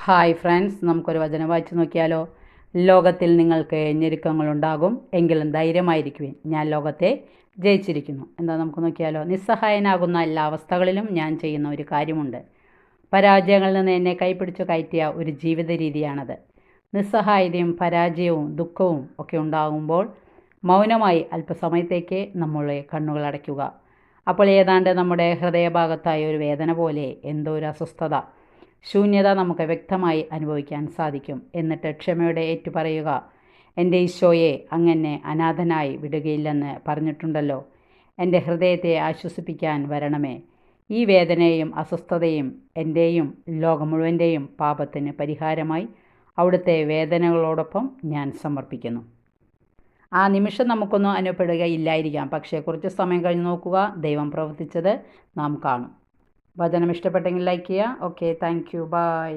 Hi friends, നമുക്കൊരു വചനം വായിച്ചു നോക്കിയാലോ. ലോകത്തിൽ നിങ്ങൾക്ക് ഞെരുക്കങ്ങളുണ്ടാകും, എങ്കിലും ധൈര്യമായിരിക്കുവിൻ, ഞാൻ ലോകത്തെ ജയിച്ചിരിക്കുന്നു. എന്താ നമുക്ക് നോക്കിയാലോ. നിസ്സഹായനാകുന്ന എല്ലാ അവസ്ഥകളിലും ഞാൻ ചെയ്യുന്ന ഒരു കാര്യമുണ്ട്. പരാജയങ്ങളിൽ നിന്ന് എന്നെ കൈപിടിച്ചു കയറ്റിയ ഒരു ജീവിത രീതിയാണത്. നിസ്സഹായതയും പരാജയവും ദുഃഖവും ഒക്കെ ഉണ്ടാകുമ്പോൾ മൗനമായി അല്പസമയത്തേക്ക് നമ്മളെ കണ്ണുകൾ അടയ്ക്കുക. അപ്പോൾ ഏതാണ്ട് നമ്മുടെ ഹൃദയഭാഗത്തായ ഒരു വേദന പോലെ എന്തോ ഒരു അസ്വസ്ഥത, ശൂന്യത നമുക്ക് വ്യക്തമായി അനുഭവിക്കാൻ സാധിക്കും. എന്നിട്ട് ക്ഷമയോടെ ഏറ്റുപറയുക, എൻ്റെ ഈശോയെ, അങ്ങനെ അനാഥനായി വിടുകയില്ലെന്ന് പറഞ്ഞിട്ടുണ്ടല്ലോ. എൻ്റെ ഹൃദയത്തെ ആശ്വസിപ്പിക്കാൻ വരണമേ. ഈ വേദനയും അസ്വസ്ഥതയും എൻ്റെയും ലോകം മുഴുവൻ്റെയും പാപത്തിന് പരിഹാരമായി അവിടുത്തെ വേദനകളോടൊപ്പം ഞാൻ സമർപ്പിക്കുന്നു. ആ നിമിഷം നമുക്കൊന്നും അനുഭവപ്പെടുകയില്ലായിരിക്കാം, പക്ഷേ കുറച്ച് സമയം കഴിഞ്ഞ് നോക്കുക, ദൈവം പ്രവർത്തിച്ചത് നാം കാണും. വചനം ഇഷ്ടപ്പെട്ടെങ്കിൽ ലൈക്ക് ചെയ്യുക. Okay, thank you, by.